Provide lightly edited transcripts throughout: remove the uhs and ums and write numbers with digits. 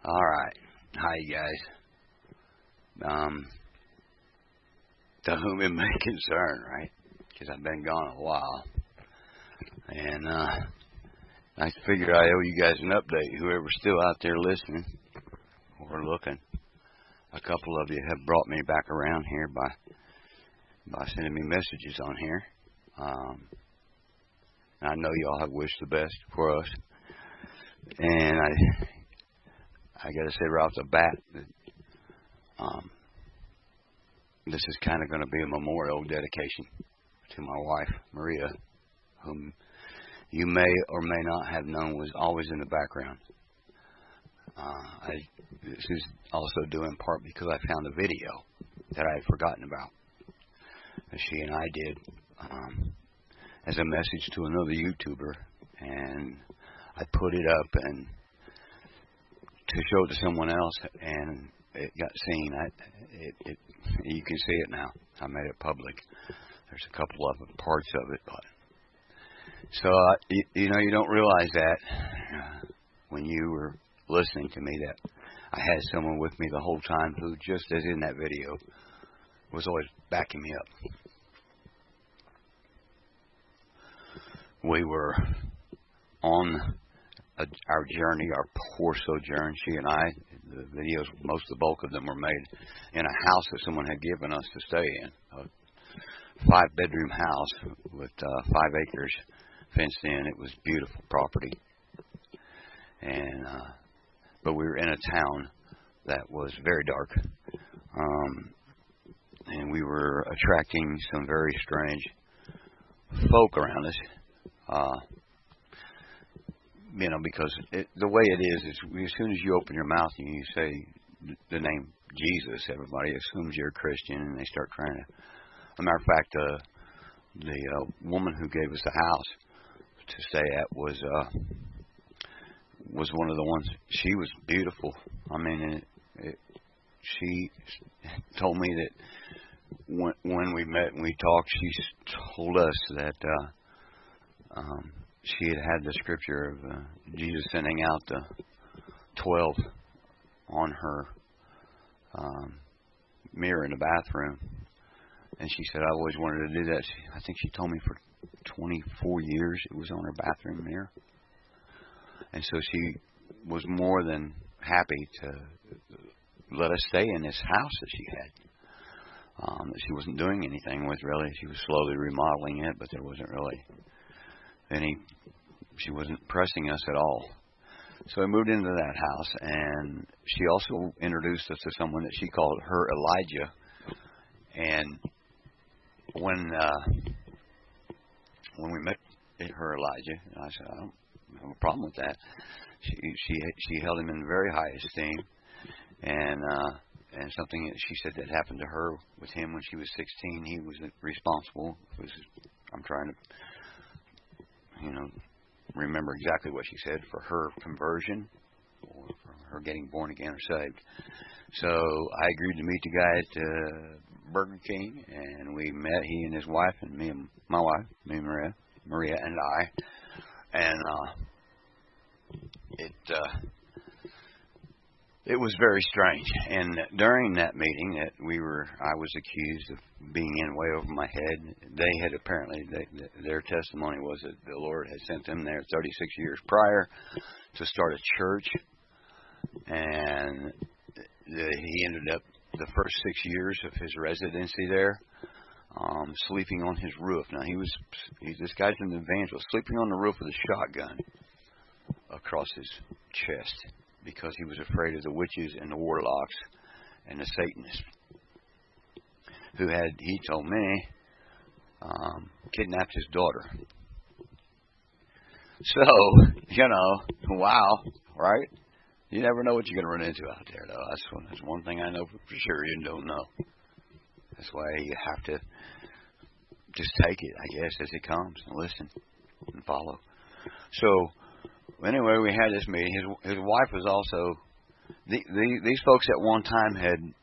All right. Hi, you guys. To whom it may concern, right? Because I've been gone a while. And I figured I owe you guys an update. Whoever's still out there listening or looking, a couple of you have brought me back around here by sending me messages on here. I know y'all have wished the best for us. And I got to say right off the bat that this is kind of going to be a memorial dedication to my wife, Maria, whom you may or may not have known was always in the background. This is also due in part because I found a video that I had forgotten about that she and I did as a message to another YouTuber, and I put it up and to show it to someone else, and it got seen. You can see it now. I made it public. There's a couple of parts of it, but so you know, you don't realize that when you were listening to me that I had someone with me the whole time who, just as in that video, was always backing me up. We were on our journey, our poor sojourn, she and I. The videos, the bulk of them were made in a house that someone had given us to stay in, a 5-bedroom house with 5 acres fenced in. It was beautiful property, and but we were in a town that was very dark, and we were attracting some very strange folk around us. You know, because the way it is as soon as you open your mouth and you say the name Jesus, everybody assumes you're a Christian, and they start trying to. As a matter of fact, the woman who gave us the house to stay at was one of the ones. She was beautiful. I mean, she told me that when we met and we talked, she told us that she had the scripture of Jesus sending out the 12 on her mirror in the bathroom. And she said, I always wanted to do that. I think she told me for 24 years it was on her bathroom mirror. And so she was more than happy to let us stay in this house that she had. That she wasn't doing anything with, really. She was slowly remodeling it, but there wasn't really she wasn't pressing us at all. So I moved into that house, and she also introduced us to someone that she called her Elijah. And when we met her Elijah, I said, I don't have a problem with that. She held him in very high esteem, and something that she said that happened to her with him when she was 16, he was responsible. I'm trying to remember exactly what she said, for her conversion or for her getting born again or saved. So I agreed to meet the guy at Burger King, and we met, he and his wife, and me and my wife, me and Maria and I, and it was very strange. And during that meeting, I was accused of being in way over my head. They had apparently, their testimony was that the Lord had sent them there 36 years prior to start a church, and he ended up the first 6 years of his residency there sleeping on his roof. Now this guy's an evangelist, sleeping on the roof with a shotgun across his chest, because he was afraid of the witches and the warlocks and the Satanists who had, he told me, kidnapped his daughter. So, wow, right? You never know what you're going to run into out there, though. That's one thing I know for sure you don't know. That's why you have to just take it, I guess, as it comes, and listen and follow. So, anyway, we had this meeting. His wife was also, these folks at one time had,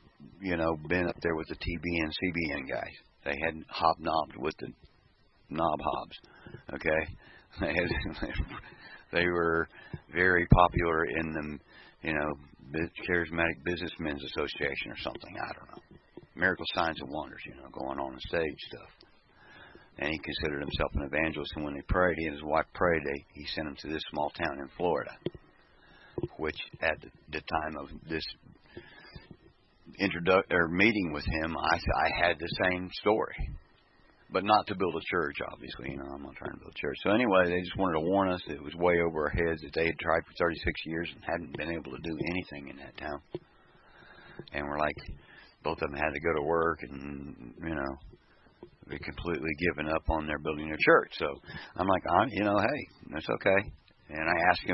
been up there with the TBN, CBN guys. They had hobnobbed with the knob hobs, okay? They were very popular in the, Charismatic Businessmen's Association or something. I don't know. Miracle Signs and Wonders, going on stage stuff. And he considered himself an evangelist. And when they prayed, he and his wife prayed, he sent him to this small town in Florida, which at the time of this meeting with him, I had the same story. But not to build a church, obviously. I'm not trying to build a church. So anyway, they just wanted to warn us that it was way over our heads, that they had tried for 36 years and hadn't been able to do anything in that town. And we're like, both of them had to go to work and, they completely given up on their building a church. So I'm like, hey, that's okay. And I asked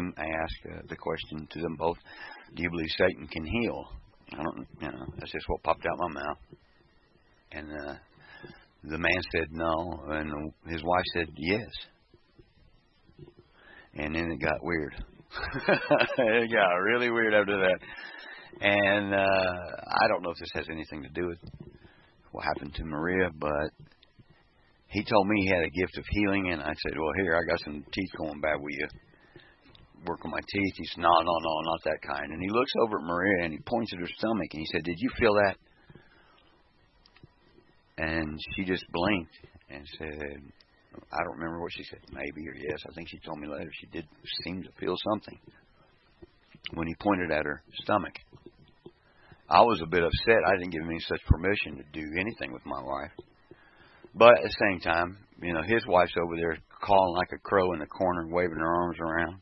the question to them both, do you believe Satan can heal? I don't, that's just what popped out my mouth. And the man said no, and his wife said yes. And then it got weird. It got really weird after that. And I don't know if this has anything to do with what happened to Maria, but he told me he had a gift of healing, and I said, well, here, I got some teeth going bad. Will you work on my teeth? He said, no, not that kind. And he looks over at Maria, and he points at her stomach, and he said, did you feel that? And she just blinked and said, I don't remember what she said, maybe or yes. I think she told me later she did seem to feel something when he pointed at her stomach. I was a bit upset. I didn't give him any such permission to do anything with my wife. But at the same time, his wife's over there calling like a crow in the corner, waving her arms around.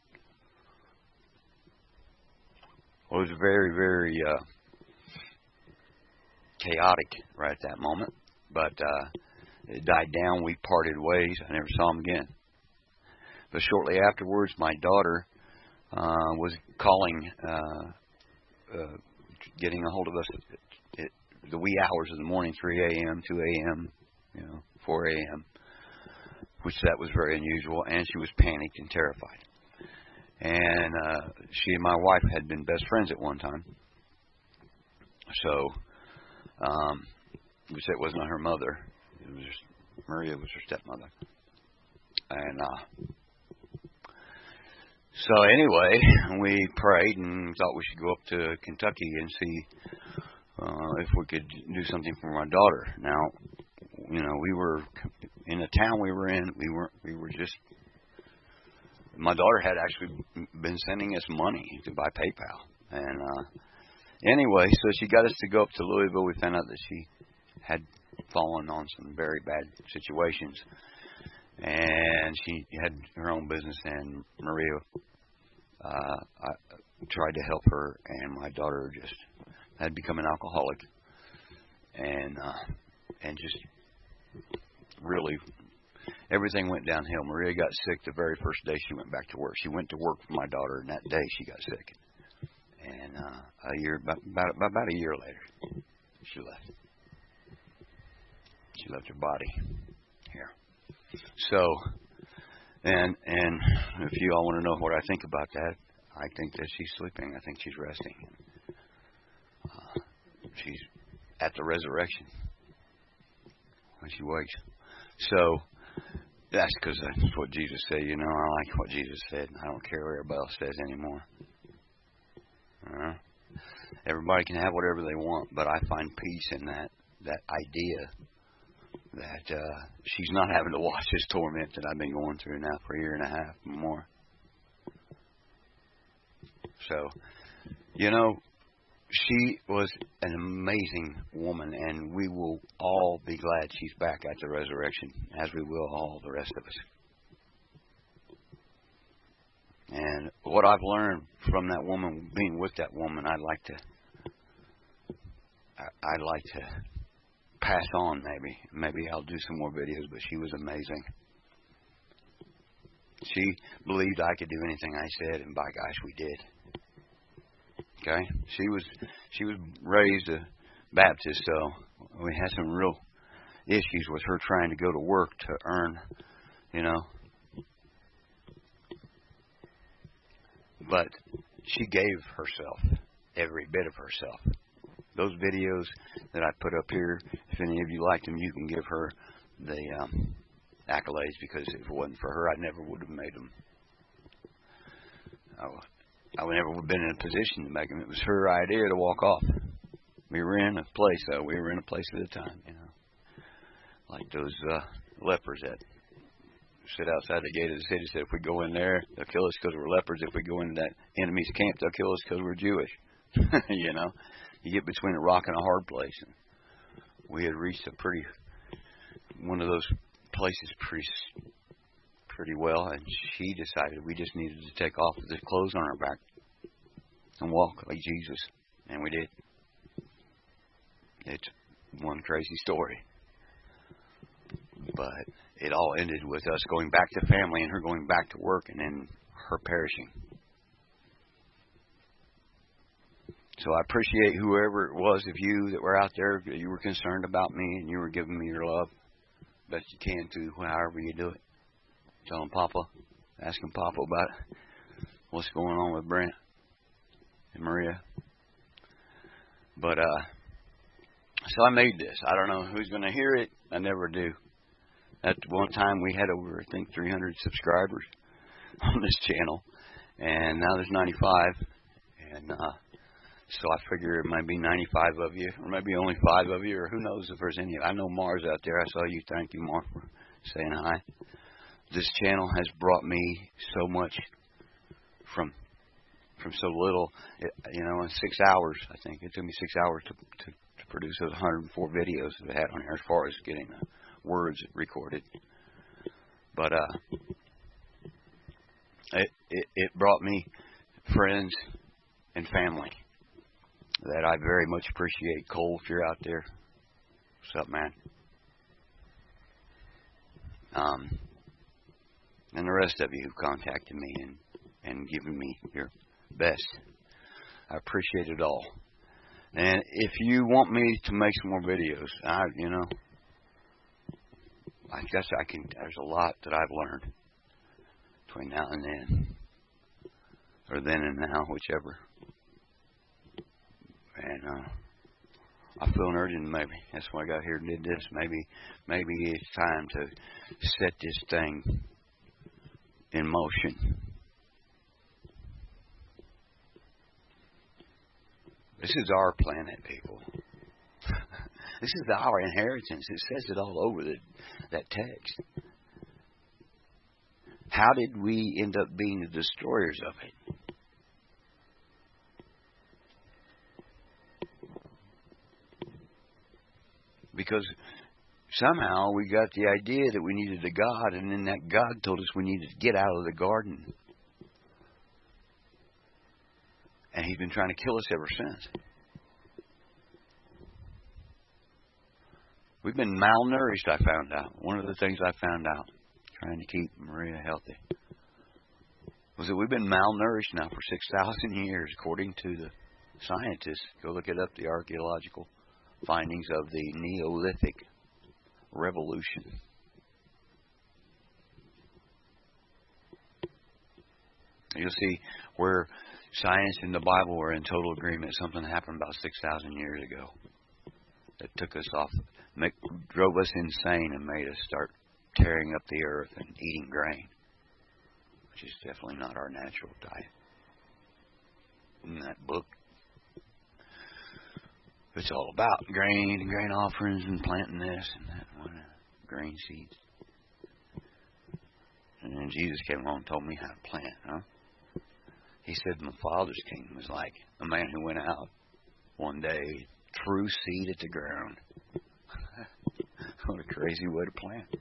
Well, it was very, very chaotic right at that moment. But it died down. We parted ways. I never saw him again. But shortly afterwards, my daughter was calling, getting a hold of us at the wee hours of the morning, 3 a.m., 2 a.m., 4 a.m., which that was very unusual, and she was panicked and terrified. And she and my wife had been best friends at one time. So, which it was not her mother. It was Maria was her stepmother. And so anyway, we prayed and thought we should go up to Kentucky and see if we could do something for my daughter. Now, we were in the town we were in. We were just. My daughter had actually been sending us money by PayPal, and anyway, so she got us to go up to Louisville. We found out that she had fallen on some very bad situations, and she had her own business. And Maria tried to help her, and my daughter just had become an alcoholic, and just really everything went downhill. Maria got sick the very first day she went back to work. She went to work for my daughter, and that day she got sick. And about a year later, she left. She left her body here. So, and if you all want to know what I think about that, I think that she's sleeping. I think she's resting. She's at the resurrection when she wakes. So that's because that's what Jesus said. I like what Jesus said. I don't care what everybody else says anymore. Everybody can have whatever they want, but I find peace in that idea that she's not having to watch this torment that I've been going through now for a year and a half or more. So, she was an amazing woman, and we will all be glad she's back at the resurrection, as we will all the rest of us. And what I've learned from that woman, being with that woman, I'd like to pass on. Maybe I'll do some more videos. But she was amazing. She believed I could do anything I said, and by gosh, we did. Okay, she was raised a Baptist, so we had some real issues with her trying to go to work to earn, But she gave herself, every bit of herself. Those videos that I put up here, if any of you liked them, you can give her the accolades, because if it wasn't for her, I never would have made them. I would never have been in a position to make them. It was her idea to walk off. We were in a place, though. We were in a place at a time, you know. Like those lepers that sit outside the gate of the city. Said, if we go in there, they'll kill us because we're lepers. If we go into that enemy's camp, they'll kill us because we're Jewish. You know, you get between a rock and a hard place. And we had reached one of those places pretty well, and she decided we just needed to take off the clothes on our back and walk like Jesus, and we did. It's one crazy story. But it all ended with us going back to family and her going back to work and then her perishing. So I appreciate whoever it was of you that were out there, that you were concerned about me and you were giving me your love best you can to however you do it. Telling Papa, asking Papa about what's going on with Brent and Maria. But so I made this. I don't know who's going to hear it. I never do. At one time, we had over, I think, 300 subscribers on this channel, and now there's 95. And so I figure it might be 95 of you, or maybe only 5 of you, or who knows if there's any. I know Mars out there. I saw you. Thank you, Mar, for saying hi. This channel has brought me so much from so little. You know, in 6 hours, I think it took me 6 hours to produce those 104 videos that I had on here, as far as getting the words recorded. But it brought me friends and family that I very much appreciate. Cole, if you're out there, what's up, man? And the rest of you who contacted me and given me your best, I appreciate it all. And if you want me to make some more videos, I guess I can. There's a lot that I've learned between now and then, or then and now, whichever. And I feel an urgent. Maybe that's why I got here and did this. Maybe it's time to set this thing in motion. This is our planet, people. This is our inheritance. It says it all over that text. How did we end up being the destroyers of it? Because somehow we got the idea that we needed a God, and then that God told us we needed to get out of the garden. And He's been trying to kill us ever since. We've been malnourished, I found out. One of the things I found out, trying to keep Maria healthy, was that we've been malnourished now for 6,000 years, according to the scientists. Go look it up, the archaeological findings of the Neolithic revolution. You'll see where science and the Bible were in total agreement. Something happened about 6,000 years ago that took us off, drove us insane and made us start tearing up the earth and eating grain, which is definitely not our natural diet. In that book, it's all about grain and grain offerings and planting this and that one, grain seeds. And then Jesus came along and told me how to plant, huh? He said my Father's kingdom was like a man who went out one day, threw seed at the ground. What a crazy way to plant.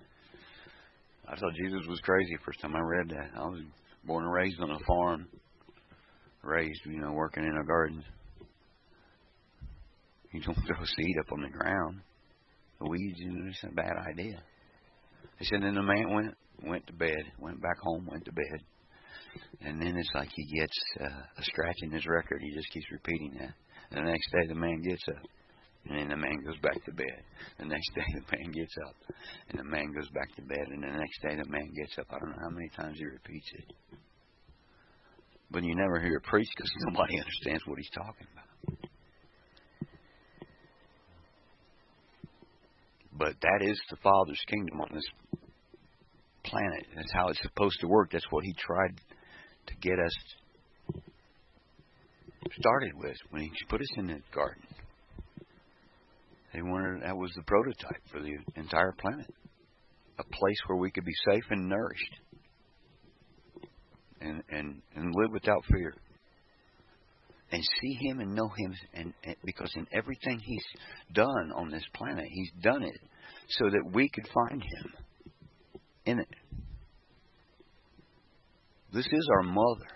I thought Jesus was crazy the first time I read that. I was born and raised on a farm, working in a garden. You don't throw seed up on the ground. The weeds, it's a bad idea. He said, then the man went to bed, went back home, went to bed. And then it's like he gets a scratch in his record. He just keeps repeating that. And the next day the man gets up. And then the man goes back to bed. The next day the man gets up. And the man goes back to bed. And the next day the man gets up. I don't know how many times he repeats it. But you never hear it preached because nobody understands what he's talking about. But that is the Father's kingdom on this planet. That's how it's supposed to work. That's what He tried to get us started with when He put us in the garden. That was the prototype for the entire planet. A place where we could be safe and nourished and live without fear. And see Him and know Him, and because in everything He's done on this planet, He's done it so that we could find Him in it. This is our mother.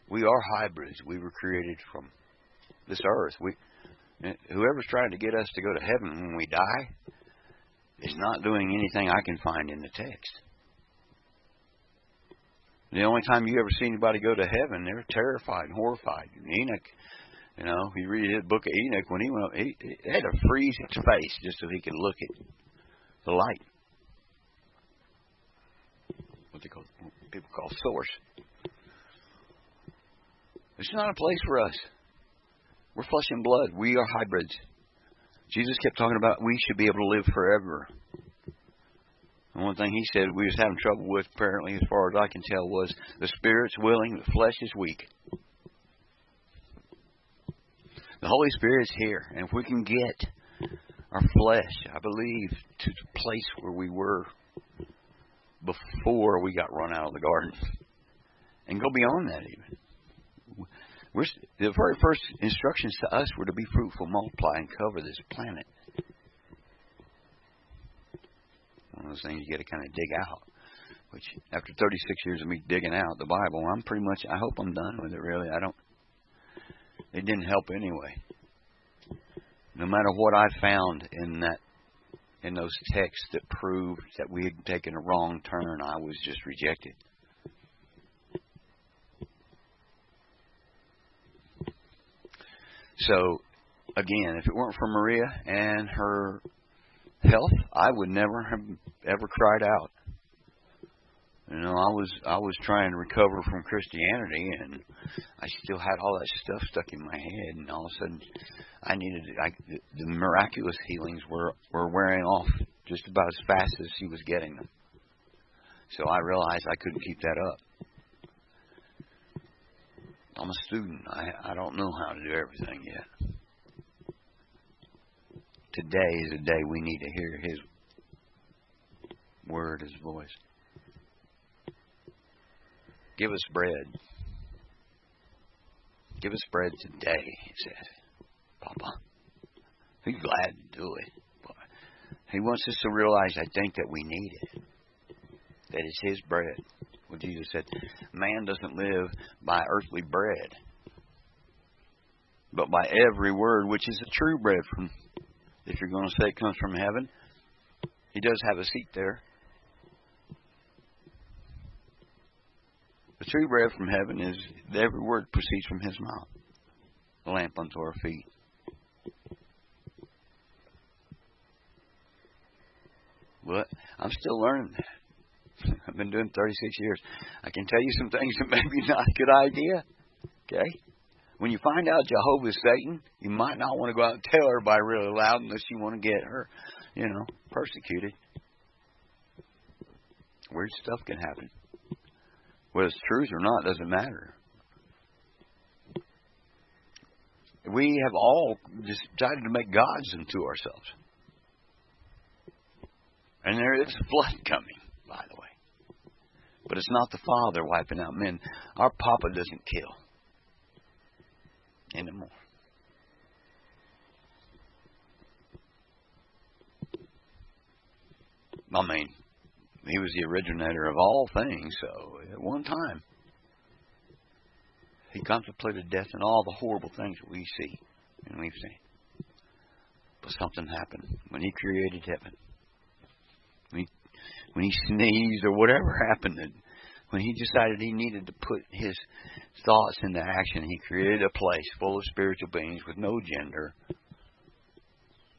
We are hybrids. We were created from this earth. Whoever's trying to get us to go to heaven when we die is not doing anything I can find in the text. The only time you ever see anybody go to heaven, they're terrified and horrified. Enoch, you read his book of Enoch, when he went up, he had to freeze his face just so he could look at the light. What people call source. It's not a place for us. We're flesh and blood. We are hybrids. Jesus kept talking about we should be able to live forever. And one thing He said we was having trouble with, apparently, as far as I can tell, was the spirit's willing, the flesh is weak. The Holy Spirit's here. And if we can get our flesh, I believe, to the place where we were before we got run out of the garden, and go beyond that even. The very first instructions to us were to be fruitful, multiply, and cover this planet. One of those things you got to kind of dig out. Which, after 36 years of me digging out the Bible, I hope I'm done with it, really. It didn't help anyway. No matter what I found in those texts that proved that we had taken a wrong turn, I was just rejected. So, again, if it weren't for Maria and her health, I would never have ever cried out. I was trying to recover from Christianity, and I still had all that stuff stuck in my head, and all of a sudden, the miraculous healings were wearing off just about as fast as she was getting them. So I realized I couldn't keep that up. I'm a student. I don't know how to do everything yet. Today is a day we need to hear His word, His voice. Give us bread. Give us bread today, He says. Papa. He's glad to do it. But He wants us to realize, I think, that we need it. That it's His bread. Well, Jesus said, man doesn't live by earthly bread, but by every word, which is the true bread from, if you're going to say it comes from heaven, He does have a seat there. The true bread from heaven is every word proceeds from His mouth, a lamp unto our feet. But I'm still learning that. I've been doing 36 years. I can tell you some things that maybe not a good idea. Okay? When you find out Jehovah's Satan, you might not want to go out and tell everybody really loud unless you want to get her, persecuted. Weird stuff can happen. Whether it's truth or not doesn't matter. We have all decided to make gods unto ourselves. And there is a flood coming, by the way. But it's not the Father wiping out men. Our Papa doesn't kill anymore. I mean, He was the originator of all things, so at one time, He contemplated death and all the horrible things that we see and we've seen. But something happened when He created heaven. When He sneezed or whatever happened, when He decided He needed to put His thoughts into action, He created a place full of spiritual beings with no gender,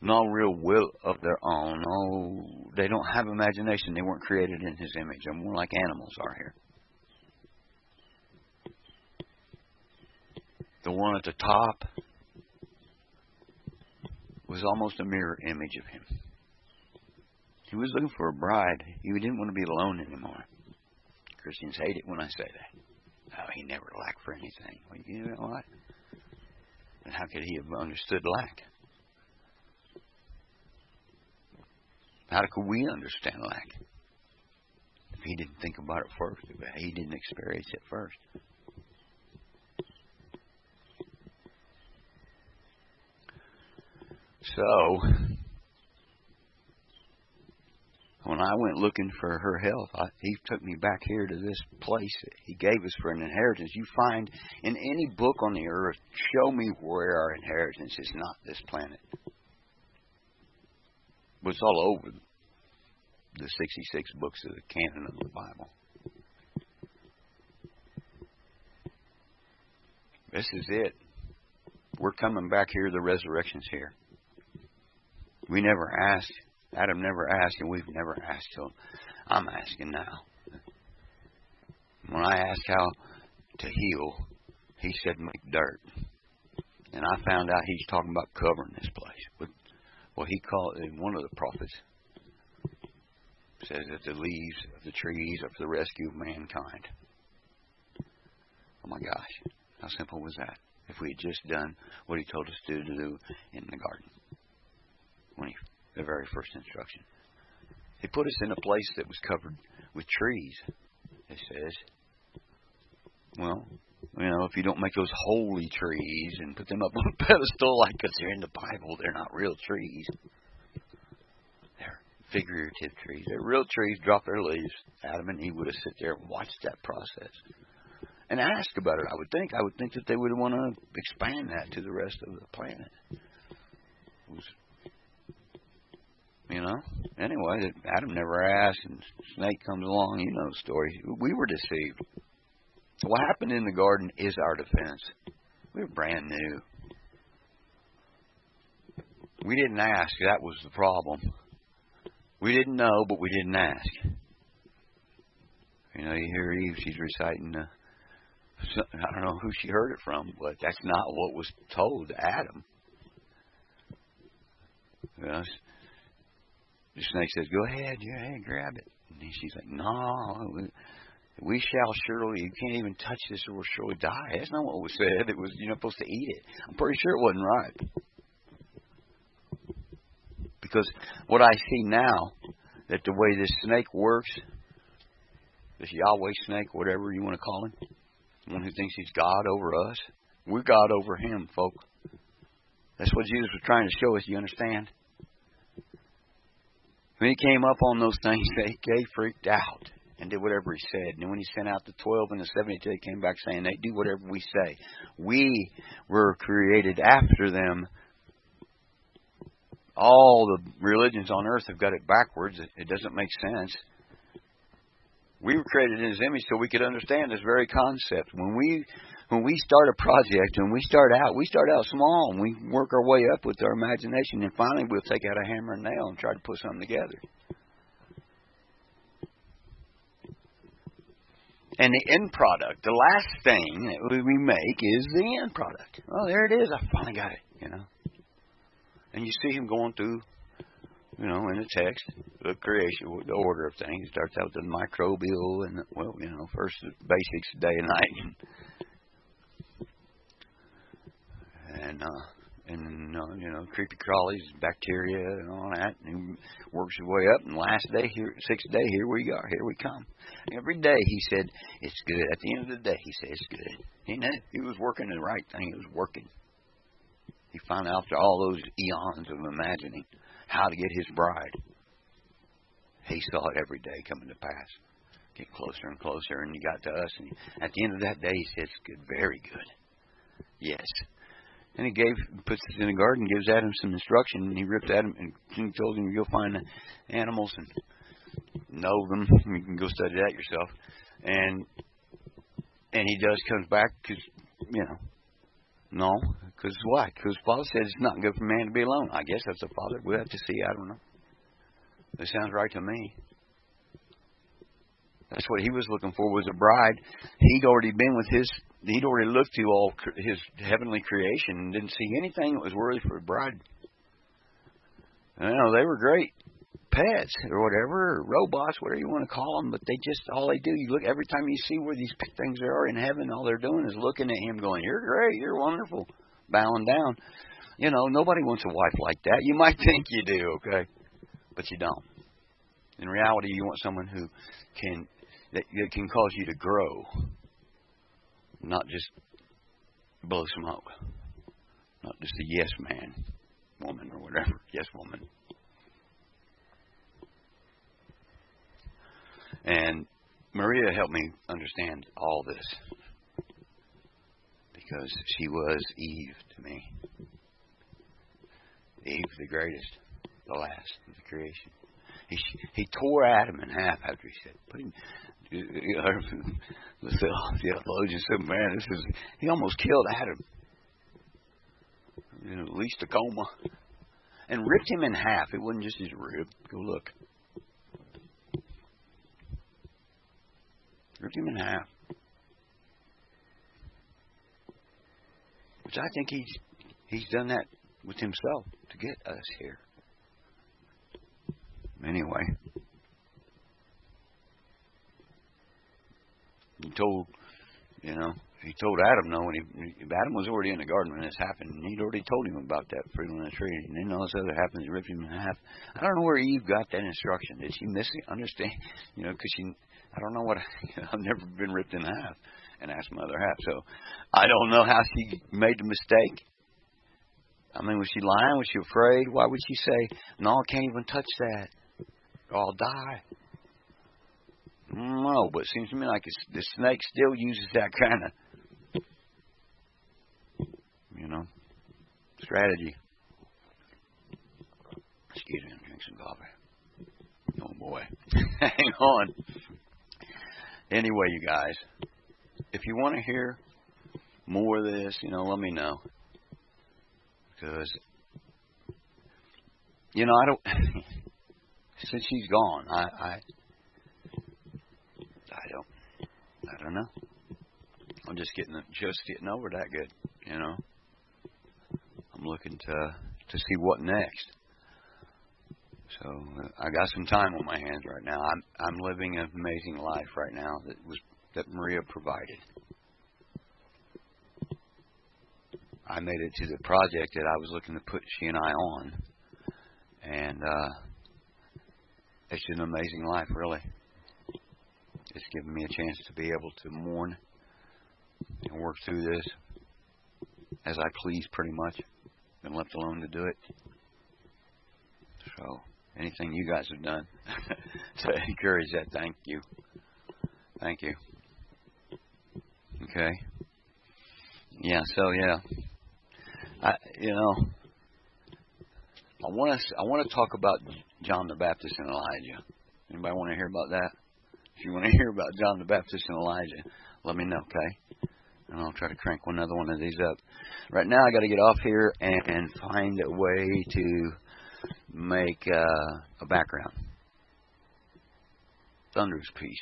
no real will of their own. No, they don't have imagination. They weren't created in His image. They're more like animals are here. The one at the top was almost a mirror image of Him. He was looking for a bride. He didn't want to be alone anymore. Christians hate it when I say that. Oh, He never lacked for anything. Well, you know what? then how could he have understood lack? How could we understand lack? If he didn't think about it first, if he didn't experience it first. So, when I went looking for her health, he took me back here to this place that he gave us for an inheritance. You find in any book on the earth, show me where our inheritance is not this planet. But it's all over the 66 books of the canon of the Bible. This is it. We're coming back here. The resurrection's here. We never asked. Adam never asked, and we've never asked. So I'm asking now. When I asked how to heal, he said make dirt. And I found out he's talking about covering this place. Well, he called it, one of the prophets says that the leaves of the trees are for the rescue of mankind. Oh my gosh, how simple was that? If we had just done what he told us to do in the garden, the very first instruction. He put us in a place that was covered with trees, it says. Well, if you don't make those holy trees and put them up on a pedestal like because they're in the Bible, they're not real trees. They're figurative trees. They're real trees, drop their leaves. Adam and Eve would have sit there and watched that process and ask about it. I would think that they would want to expand that to the rest of the planet. Anyway, Adam never asked, and snake comes along. You know the story. We were deceived. What happened in the garden is our defense. We were brand new. We didn't ask. That was the problem. We didn't know, but we didn't ask. You hear Eve, she's reciting, I don't know who she heard it from, but that's not what was told to Adam. The snake says, go ahead, grab it. And she's like, no, we shall surely, you can't even touch this or we'll surely die. That's not what was said. It was, you're not supposed to eat it. I'm pretty sure it wasn't right. Because what I see now, that the way this snake works, this Yahweh snake, whatever you want to call him, one who thinks he's God over us, we're God over him, folk. That's what Jesus was trying to show us, you understand? When he came up on those things, they freaked out and did whatever he said. And then when he sent out the 12 and the 72, he came back saying, they do whatever we say. We were created after them. All the religions on earth have got it backwards. It doesn't make sense. We were created in his image so we could understand this very concept. When we start a project, when we start out small and we work our way up with our imagination, and finally we'll take out a hammer and nail and try to put something together. And the end product, the last thing that we make is the end product. Oh, there it is. I finally got it, And you see him going through, in the text, the creation, the order of things. It starts out with the microbial and, first the basics, day and night. And creepy crawlies, bacteria, and all that. And he works his way up. And last day, sixth day, here we are. Here we come. Every day he said, it's good. At the end of the day, he said, it's good. He knew he was working the right thing. He was working. He found out after all those eons of imagining how to get his bride. He saw it every day coming to pass. Get closer and closer. And he got to us. And at the end of that day, he said, it's good. Very good. Yes. And he puts us in the garden, gives Adam some instruction, and he ripped Adam and he told him, you'll find the animals and know them. You can go study that yourself. And he comes back because, no. Because why? Because Father said it's not good for man to be alone. I guess that's the Father. We'll have to see. I don't know. That sounds right to me. That's what he was looking for, was a bride. He'd already looked through all his heavenly creation and didn't see anything that was worthy for a bride. They were great pets or whatever, or robots, whatever you want to call them, but all they do, you look, every time you see where these things are in heaven, all they're doing is looking at him going, you're great, you're wonderful. bowing down. You know, nobody wants a wife like that. You might think you do, okay? But you don't. In reality, you want someone who that can cause you to grow, not just blow smoke. Not just a yes man, woman, or whatever. Yes woman. And Maria helped me understand all this, because she was Eve to me. Eve, the greatest, the last of the creation. He tore Adam in half after he said, put him, the theologian said, man, he almost killed Adam. You know, at least a coma. And ripped him in half. It wasn't just his rib. Go look. Ripped him in half. Which I think he's done that with himself to get us here. Anyway. He told Adam no, when Adam was already in the garden when this happened, and he'd already told him about that fruit on the tree, and then all this other happens, he ripped him in half. I don't know where Eve got that instruction. Did she miss it? Understand? You know, because I don't know what, I've never been ripped in half, and that's my other half, so I don't know how she made the mistake. I mean, was she lying? Was she afraid? Why would she say, no, I can't even touch that, or I'll die? No, but it seems to me like the snake still uses that kind of, strategy. Excuse me, I'm drinking some coffee. Oh boy. Hang on. Anyway, you guys, if you want to hear more of this, let me know. Because, I don't, since she's gone, I don't know. I'm just getting over that good, I'm looking to see what next. So I got some time on my hands right now. I'm living an amazing life right now that Maria provided. I made it to the project that I was looking to put she and I on, and it's an amazing life, really. It's given me a chance to be able to mourn and work through this as I please, pretty much. Been left alone to do it. So anything you guys have done to encourage that, thank you. Thank you. Okay. Yeah. So yeah. I want to talk about John the Baptist and Elijah. Anybody want to hear about that? If you want to hear about John the Baptist and Elijah, let me know, okay? And I'll try to crank another one of these up. Right now, I got to get off here and find a way to make a background. Thunderous peace.